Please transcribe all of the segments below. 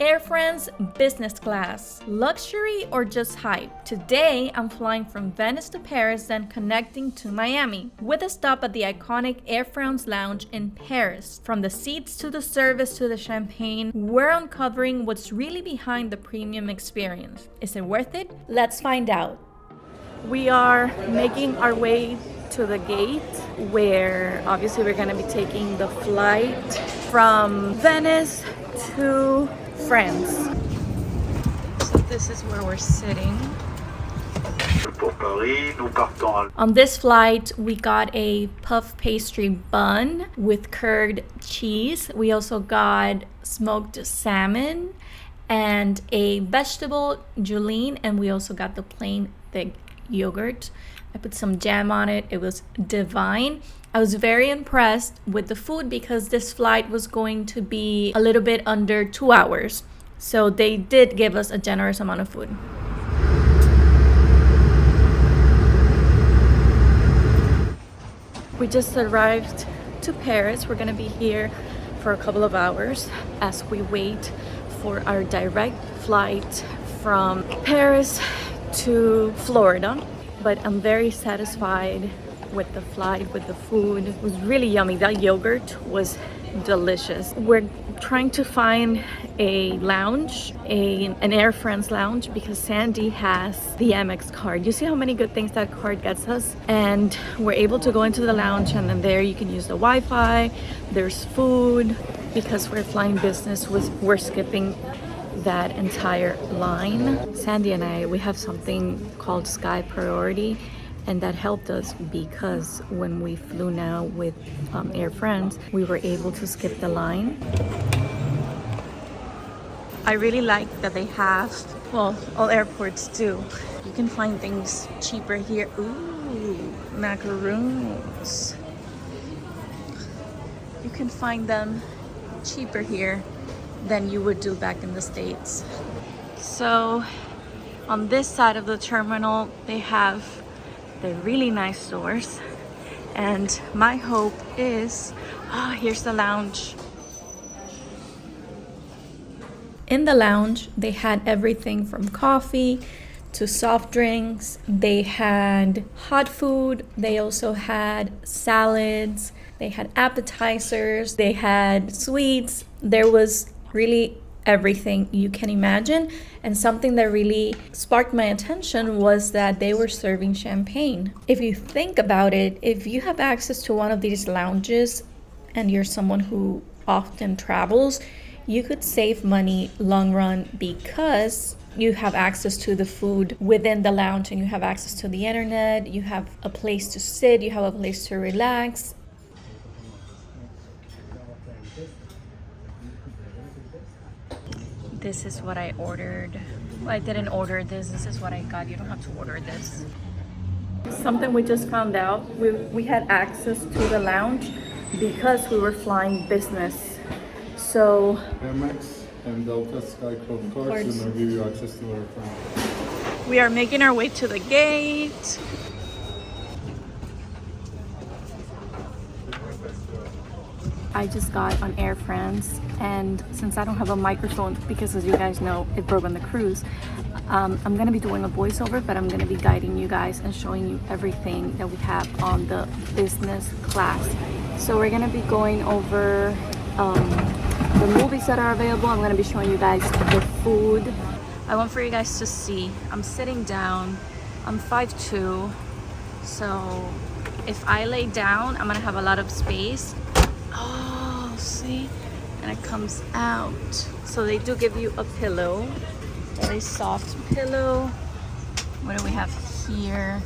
Air France business class, luxury or just hype? Today, I'm flying from Venice to Paris, then connecting to Miami, with a stop at the iconic Air France lounge in Paris. From the seats to the service to the champagne, we're uncovering what's really behind the premium experience. Is it worth it? Let's find out. We are making our way to the gate where obviously we're going to be taking the flight from Venice to France. So this is where we're sitting. On this flight, we got a puff pastry bun with curd cheese. We also got smoked salmon and a vegetable julienne, and we also got the plain thick yogurt. I put some jam on it. It was divine. I was very impressed with the food because this flight was going to be a little bit under 2 hours. So they did give us a generous amount of food. We just arrived to Paris. We're gonna be here for a couple of hours as we wait for our direct flight from Paris to Florida. But I'm very satisfied with the flight, with the food. It was really yummy. That yogurt was delicious. We're trying to find a lounge, an Air France lounge, because Sandy has the Amex card. You see how many good things that card gets us? And we're able to go into the lounge, and then there you can use the Wi-Fi. There's food. Because we're flying business, we're skipping that entire line. Sandy and I, we have something called Sky Priority, and that helped us because when we flew now with Air France, we were able to skip the line. I really like that they have, well, all airports do. You can find things cheaper here. Ooh, macaroons. You can find them cheaper here than you would do back in the States. So on this side of the terminal, they have the really nice stores. And my hope is, here's the lounge. In the lounge, they had everything from coffee to soft drinks. They had hot food. They also had salads. They had appetizers. They had sweets. There was really everything you can imagine. And something that really sparked my attention was that they were serving champagne. If you think about it, if you have access to one of these lounges and you're someone who often travels, you could save money long run because you have access to the food within the lounge and you have access to the internet, you have a place to sit, you have a place to relax. This is what I ordered. Well, I didn't order this. This is what I got. You don't have to order this. Something we just found out. We had access to the lounge because we were flying business. So Amex and Delta Sky Club cards, and they'll give you access to our account. We are making our way to the gate. I just got on Air France, and since I don't have a microphone, because as you guys know, it broke on the cruise, I'm gonna be doing a voiceover, but I'm gonna be guiding you guys and showing you everything that we have on the business class. So we're gonna be going over the movies that are available. I'm gonna be showing you guys the food. I want for you guys to see, I'm sitting down, I'm 5'2", so if I lay down, I'm gonna have a lot of space. Oh, see? And it comes out. So they do give you a pillow, very soft pillow. What do we have here?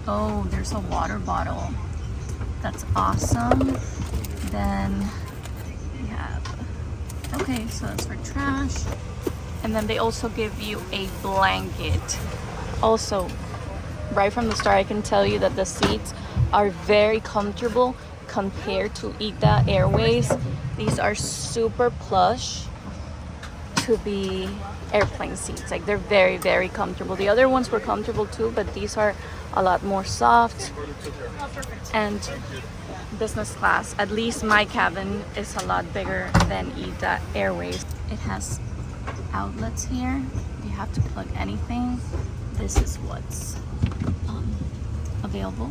Oh, there's a water bottle. That's awesome. Then we have, okay, so that's for trash. And then they also give you a blanket. Also, right from the start, I can tell you that the seats are very comfortable compared to ITA Airways. These are super plush to be airplane seats. Like, they're very, very comfortable. The other ones were comfortable too, but these are a lot more soft. And business class. At least my cabin is a lot bigger than ITA Airways. It has outlets here. You have to plug anything. This is what's available.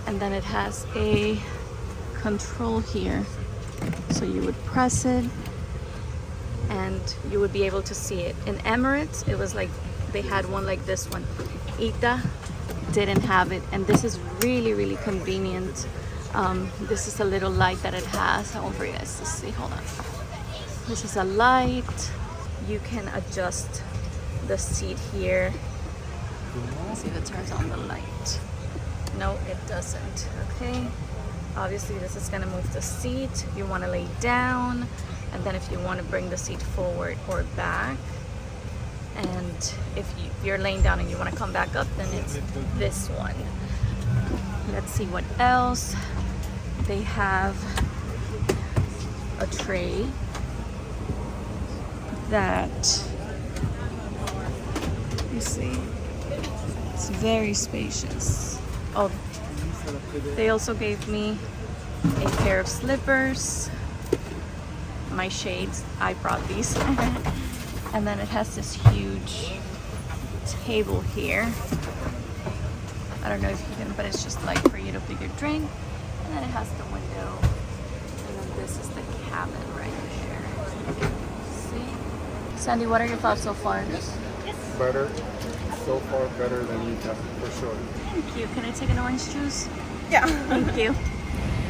And then it has a control here. So you would press it and you would be able to see it. In Emirates, it was like they had one like this one. ITA didn't have it, and this is really, really convenient. This is a little light that it has. I want for you guys to see. Hold on. This is a light. You can adjust the seat here. Let's see if it turns on the light. No, it doesn't. Okay. Obviously, this is gonna move the seat. You want to lay down, and then if you want to bring the seat forward or back. And if you're laying down and you want to come back up, then it's this one. Let's see what else. They have a tray that, you see, it's very spacious. Oh, they also gave me a pair of slippers, my shades, I brought these. And then it has this huge table here. I don't know if you can, but it's just like for you to put your drink. And then it has the window. And then this is the cabin right there. See? Sandy, what are your thoughts so far? Better. So far better than ITA, for sure. Thank you. Can I take an orange juice? Yeah. Thank you.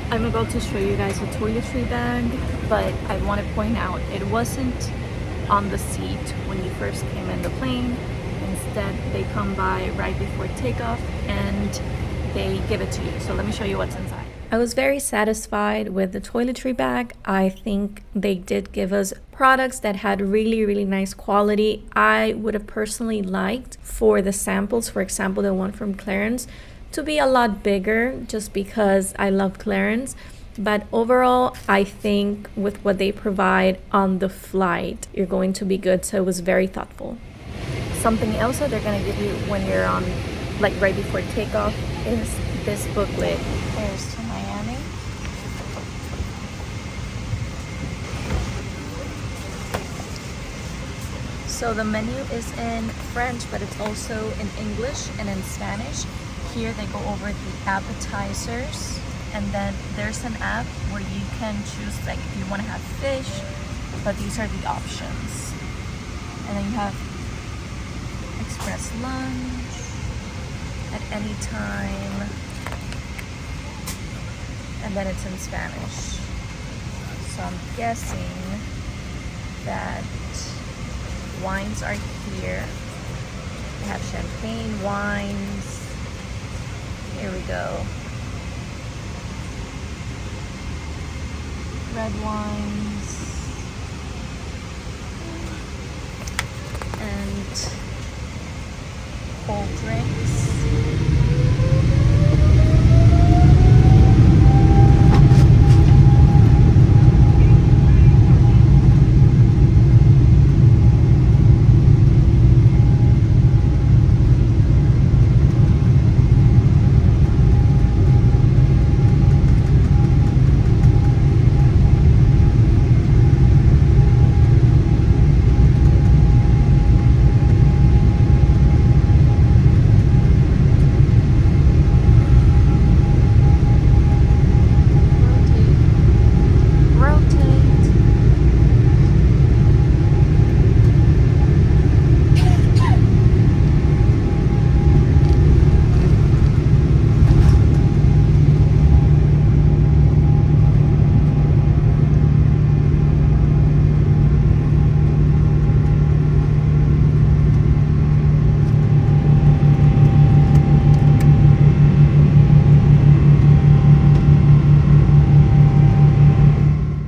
I'm about to show you guys a toiletry bag, but I want to point out it wasn't on the seat when you first came in the plane. Instead, they come by right before takeoff and they give it to you. So let me show you what's inside. I was very satisfied with the toiletry bag. I think they did give us products that had really, really nice quality. I would have personally liked for the samples, for example, the one from Clarence, to be a lot bigger just because I love Clarence. But overall, I think with what they provide on the flight, you're going to be good. So it was very thoughtful. Something else that they're going to give you when you're on, like right before takeoff, is this booklet. Here's to Miami. So the menu is in French, but it's also in English and in Spanish. Here they go over the appetizers. And then there's an app where you can choose, like, if you want to have fish, but these are the options. And then you have express lunch at any time. And then it's in Spanish. So I'm guessing that wines are here. They have champagne, wines. Here we go. Red wines and cold drinks.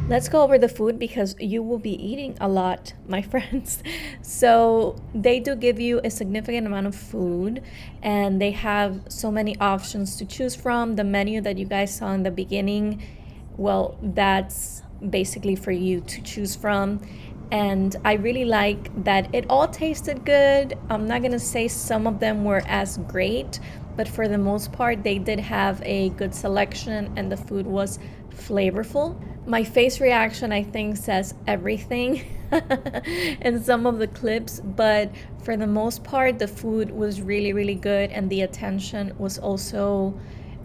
Let's go over the food because you will be eating a lot, my friends. So they do give you a significant amount of food and they have so many options to choose from. The menu that you guys saw in the beginning, well, that's basically for you to choose from. And I really like that it all tasted good. I'm not gonna say some of them were as great, but for the most part, they did have a good selection and the food was flavorful. My face reaction, I think, says everything in some of the clips, but for the most part, the food was really, really good and the attention was also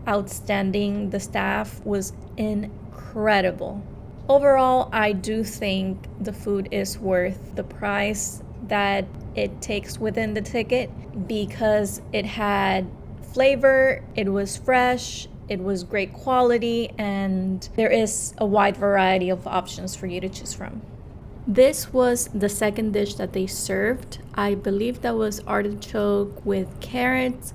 outstanding. The staff was incredible. Overall, I do think the food is worth the price that it takes within the ticket because it had flavor, it was fresh, it was great quality, and there is a wide variety of options for you to choose from. This was the second dish that they served. I believe that was artichoke with carrots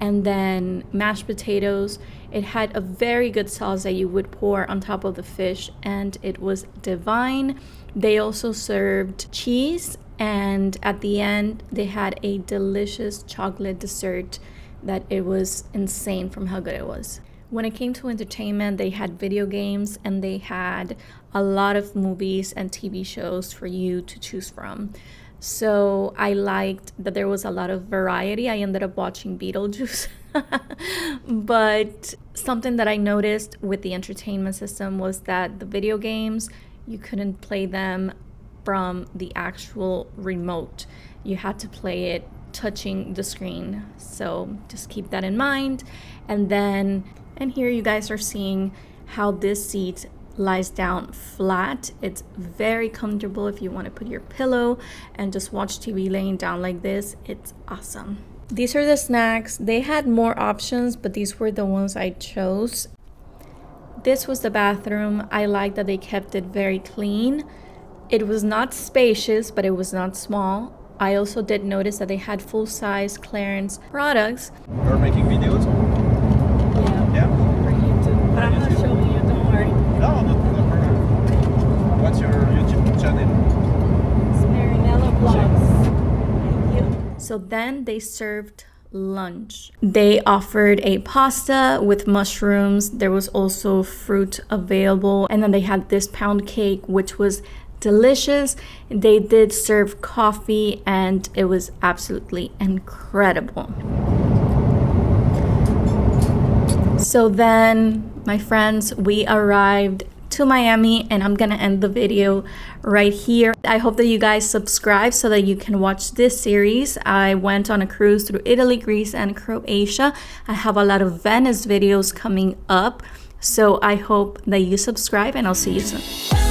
and then mashed potatoes. It had a very good sauce that you would pour on top of the fish, and it was divine. They also served cheese, and at the end, they had a delicious chocolate dessert that it was insane from how good it was. When it came to entertainment, they had video games and they had a lot of movies and TV shows for you to choose from. So I liked that there was a lot of variety. I ended up watching Beetlejuice. But something that I noticed with the entertainment system was that the video games, you couldn't play them from the actual remote. You had to play it touching the screen. So just keep that in mind. And here you guys are seeing how this seat lies down flat. It's very comfortable if you want to put your pillow and just watch TV laying down like this. It's awesome. These are the snacks. They had more options, but these were the ones I chose. This was the bathroom. I like that they kept it very clean. It was not spacious, but it was not small. I also did notice that they had full-size clearance products. You're making videos? Yeah? For YouTube. But I'm not showing you, don't worry. No, no problem. What's your YouTube channel? Marinella Vlogs. Thank you. So then they served lunch. They offered a pasta with mushrooms. There was also fruit available. And then they had this pound cake, which was delicious. They did serve coffee and it was absolutely incredible. So then, my friends, we arrived to Miami and I'm gonna end the video right here. I hope that you guys subscribe so that you can watch this series. I went on a cruise through Italy, Greece, and Croatia. I have a lot of Venice videos coming up, so I hope that you subscribe and I'll see you soon.